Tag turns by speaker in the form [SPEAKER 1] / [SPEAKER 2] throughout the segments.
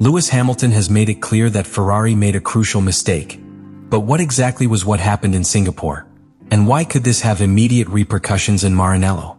[SPEAKER 1] Lewis Hamilton has made it clear that Ferrari made a crucial mistake. But what exactly was what happened in Singapore? And why could this have immediate repercussions in Maranello?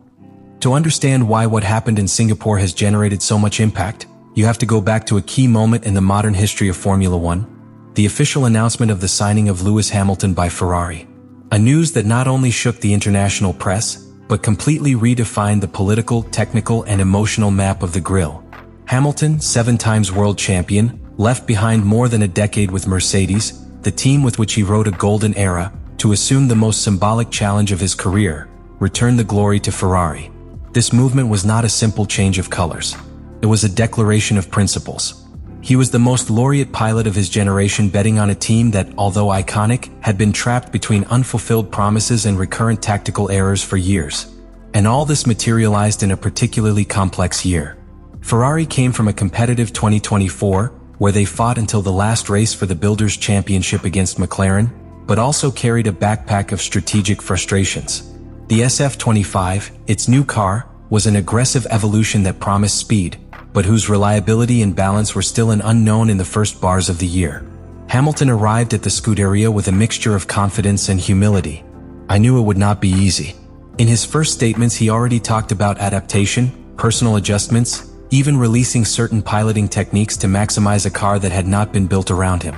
[SPEAKER 1] To understand why what happened in Singapore has generated so much impact, you have to go back to a key moment in the modern history of Formula One, the official announcement of the signing of Lewis Hamilton by Ferrari. A news that not only shook the international press, but completely redefined the political, technical, and emotional map of the grille. Hamilton, 7 times world champion, left behind more than a decade with Mercedes, the team with which he rode a golden era, to assume the most symbolic challenge of his career, return the glory to Ferrari. This movement was not a simple change of colors. It was a declaration of principles. He was the most laureate pilot of his generation, betting on a team that, although iconic, had been trapped between unfulfilled promises and recurrent tactical errors for years. And all this materialized in a particularly complex year. Ferrari came from a competitive 2024, where they fought until the last race for the Builders' Championship against McLaren, but also carried a backpack of strategic frustrations. The SF25, its new car, was an aggressive evolution that promised speed, but whose reliability and balance were still an unknown in the first bars of the year. Hamilton arrived at the Scuderia with a mixture of confidence and humility. "I knew it would not be easy." In his first statements, he already talked about adaptation, personal adjustments, even releasing certain piloting techniques to maximize a car that had not been built around him.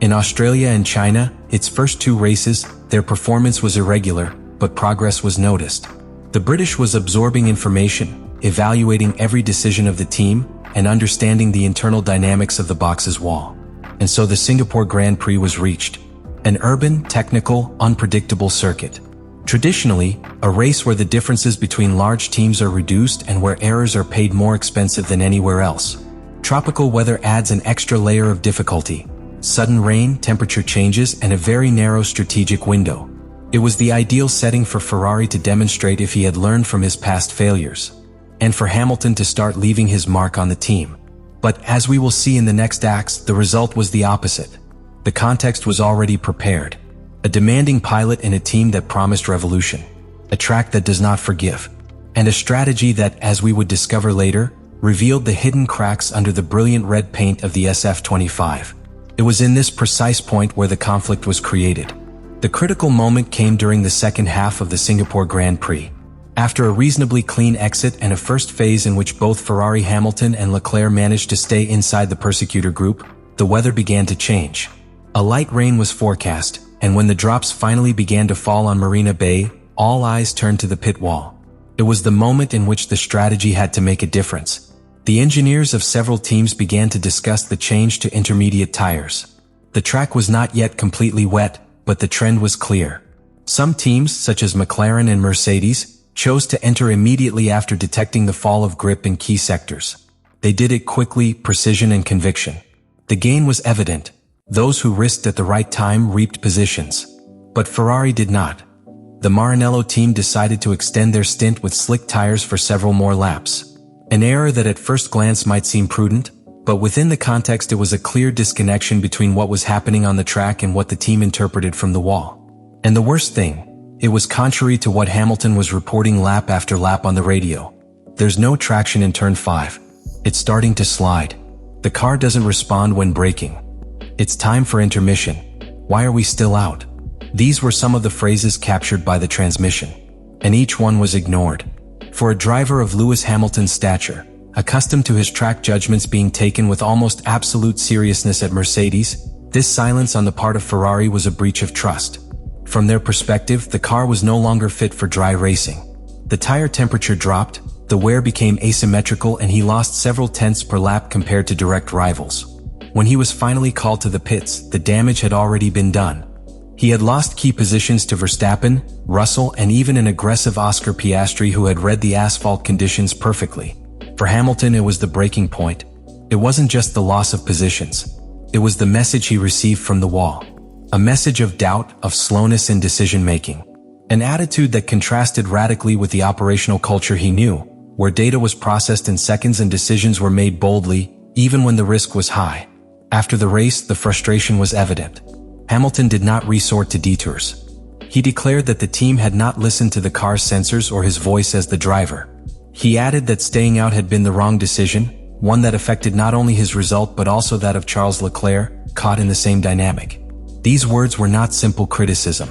[SPEAKER 1] In Australia and China, its first 2 races, their performance was irregular, but progress was noticed. The British was absorbing information, evaluating every decision of the team, and understanding the internal dynamics of the box's wall. And so the Singapore Grand Prix was reached. An urban, technical, unpredictable circuit. Traditionally, a race where the differences between large teams are reduced and where errors are paid more expensive than anywhere else. Tropical weather adds an extra layer of difficulty. Sudden rain, temperature changes, and a very narrow strategic window. It was the ideal setting for Ferrari to demonstrate if he had learned from his past failures, and for Hamilton to start leaving his mark on the team. But as we will see in the next acts, the result was the opposite. The context was already prepared. A demanding pilot in a team that promised revolution. A track that does not forgive. And a strategy that, as we would discover later, revealed the hidden cracks under the brilliant red paint of the SF25. It was in this precise point where the conflict was created. The critical moment came during the second half of the Singapore Grand Prix. After a reasonably clean exit and a first phase in which both Ferrari, Hamilton, and Leclerc managed to stay inside the persecutor group, the weather began to change. A light rain was forecast, and when the drops finally began to fall on Marina Bay, all eyes turned to the pit wall. It was the moment in which the strategy had to make a difference. The engineers of several teams began to discuss the change to intermediate tires. The track was not yet completely wet, but the trend was clear. Some teams, such as McLaren and Mercedes, chose to enter immediately after detecting the fall of grip in key sectors. They did it quickly, precision and conviction. The gain was evident. Those who risked at the right time reaped positions. But Ferrari did not. The Maranello team decided to extend their stint with slick tires for several more laps. An error that at first glance might seem prudent, but within the context it was a clear disconnection between what was happening on the track and what the team interpreted from the wall. And the worst thing, it was contrary to what Hamilton was reporting lap after lap on the radio. There's no traction in turn 5. It's starting to slide. The car doesn't respond when braking. It's time for intermission. Why are we still out? These were some of the phrases captured by the transmission. And each one was ignored. For a driver of Lewis Hamilton's stature, accustomed to his track judgments being taken with almost absolute seriousness at Mercedes, this silence on the part of Ferrari was a breach of trust. From their perspective, the car was no longer fit for dry racing. The tire temperature dropped, the wear became asymmetrical, and he lost several tenths per lap compared to direct rivals. When he was finally called to the pits, the damage had already been done. He had lost key positions to Verstappen, Russell, and even an aggressive Oscar Piastri who had read the asphalt conditions perfectly. For Hamilton, it was the breaking point. It wasn't just the loss of positions. It was the message he received from the wall. A message of doubt, of slowness in decision-making. An attitude that contrasted radically with the operational culture he knew, where data was processed in seconds and decisions were made boldly, even when the risk was high. After the race, the frustration was evident. Hamilton did not resort to detours. He declared that the team had not listened to the car's sensors or his voice as the driver. He added that staying out had been the wrong decision, one that affected not only his result but also that of Charles Leclerc, caught in the same dynamic. These words were not simple criticism.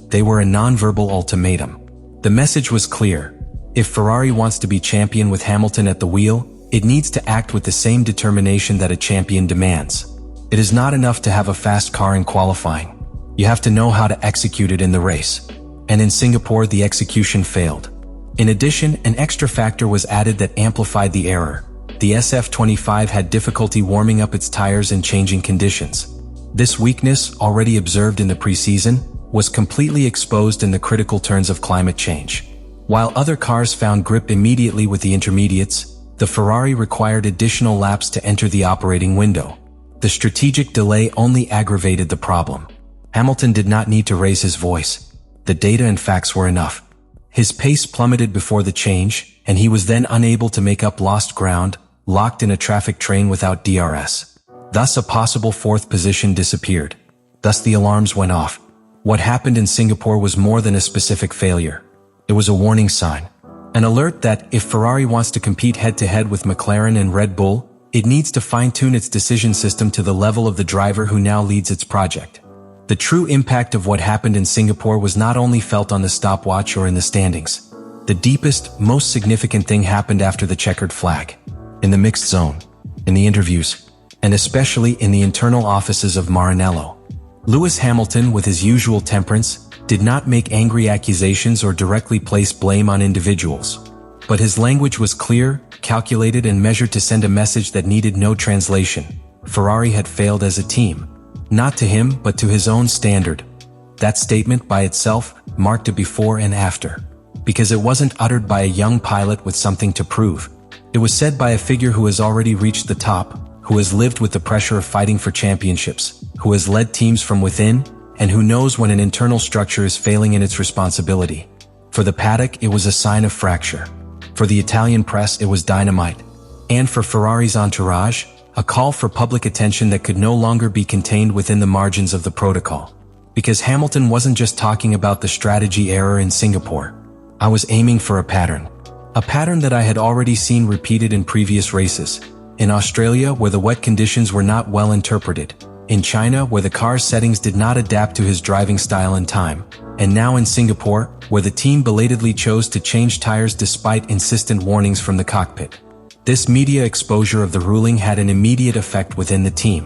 [SPEAKER 1] They were a non-verbal ultimatum. The message was clear. If Ferrari wants to be champion with Hamilton at the wheel, it needs to act with the same determination that a champion demands. It is not enough to have a fast car in qualifying. You have to know how to execute it in the race. And in Singapore, the execution failed. In addition, an extra factor was added that amplified the error. The SF25 had difficulty warming up its tires in changing conditions. This weakness, already observed in the preseason, was completely exposed in the critical turns of climate change. While other cars found grip immediately with the intermediates, the Ferrari required additional laps to enter the operating window. The strategic delay only aggravated the problem. Hamilton did not need to raise his voice. The data and facts were enough. His pace plummeted before the change, and he was then unable to make up lost ground, locked in a traffic train without DRS. Thus a possible fourth position disappeared. Thus the alarms went off. What happened in Singapore was more than a specific failure. It was a warning sign. An alert that, if Ferrari wants to compete head-to-head with McLaren and Red Bull, it needs to fine-tune its decision system to the level of the driver who now leads its project. The true impact of what happened in Singapore was not only felt on the stopwatch or in the standings. The deepest, most significant thing happened after the checkered flag. In the mixed zone, in the interviews, and especially in the internal offices of Maranello. Lewis Hamilton, with his usual temperance, did not make angry accusations or directly place blame on individuals. But his language was clear, calculated and measured to send a message that needed no translation. Ferrari had failed as a team. Not to him, but to his own standard. That statement by itself marked a before and after. Because it wasn't uttered by a young pilot with something to prove. It was said by a figure who has already reached the top, who has lived with the pressure of fighting for championships, who has led teams from within, and who knows when an internal structure is failing in its responsibility. For the paddock, it was a sign of fracture. For the Italian press, it was dynamite. And for Ferrari's entourage, a call for public attention that could no longer be contained within the margins of the protocol. Because Hamilton wasn't just talking about the strategy error in Singapore. I was aiming for a pattern. A pattern that I had already seen repeated in previous races. In Australia, where the wet conditions were not well interpreted. In China, where the car's settings did not adapt to his driving style in time. And now in Singapore, where the team belatedly chose to change tires despite insistent warnings from the cockpit. This media exposure of the ruling had an immediate effect within the team.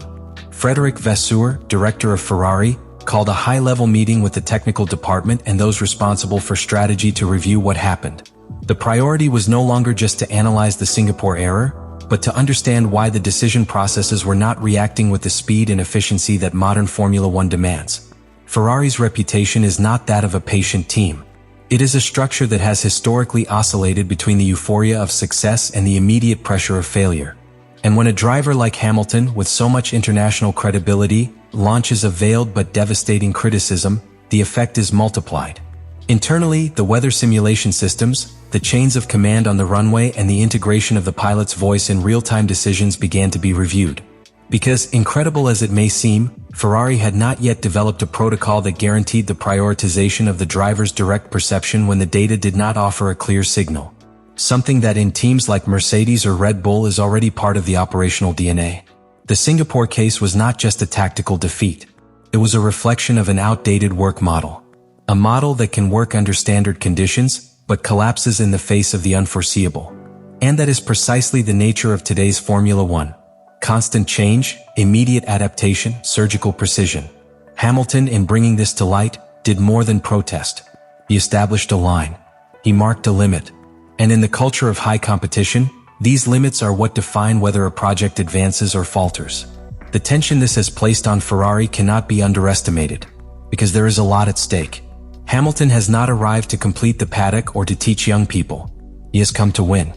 [SPEAKER 1] Frédéric Vasseur, director of Ferrari, called a high-level meeting with the technical department and those responsible for strategy to review what happened. The priority was no longer just to analyze the Singapore error, but to understand why the decision processes were not reacting with the speed and efficiency that modern Formula One demands. Ferrari's reputation is not that of a patient team. It is a structure that has historically oscillated between the euphoria of success and the immediate pressure of failure. And when a driver like Hamilton, with so much international credibility, launches a veiled but devastating criticism, the effect is multiplied. Internally, the weather simulation systems, the chains of command on the runway and the integration of the pilot's voice in real-time decisions began to be reviewed. Because, incredible as it may seem, Ferrari had not yet developed a protocol that guaranteed the prioritization of the driver's direct perception when the data did not offer a clear signal. Something that in teams like Mercedes or Red Bull is already part of the operational DNA. The Singapore case was not just a tactical defeat. It was a reflection of an outdated work model. A model that can work under standard conditions, but collapses in the face of the unforeseeable. And that is precisely the nature of today's Formula One. Constant change, immediate adaptation, surgical precision. Hamilton, in bringing this to light, did more than protest. He established a line. He marked a limit. And in the culture of high competition, these limits are what define whether a project advances or falters. The tension this has placed on Ferrari cannot be underestimated, because there is a lot at stake. Hamilton has not arrived to complete the paddock or to teach young people. He has come to win.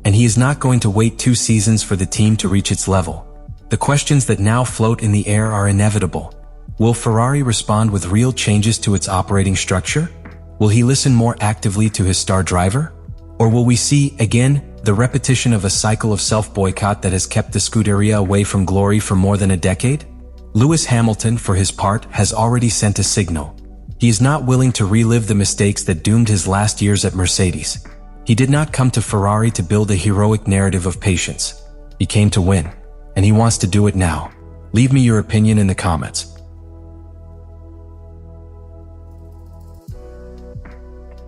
[SPEAKER 1] And he is not going to wait 2 seasons for the team to reach its level. The questions that now float in the air are inevitable. Will Ferrari respond with real changes to its operating structure? Will he listen more actively to his star driver? Or will we see, again, the repetition of a cycle of self-boycott that has kept the Scuderia away from glory for more than a decade? Lewis Hamilton, for his part, has already sent a signal. He is not willing to relive the mistakes that doomed his last years at Mercedes. He did not come to Ferrari to build a heroic narrative of patience. He came to win, and he wants to do it now. Leave me your opinion in the comments.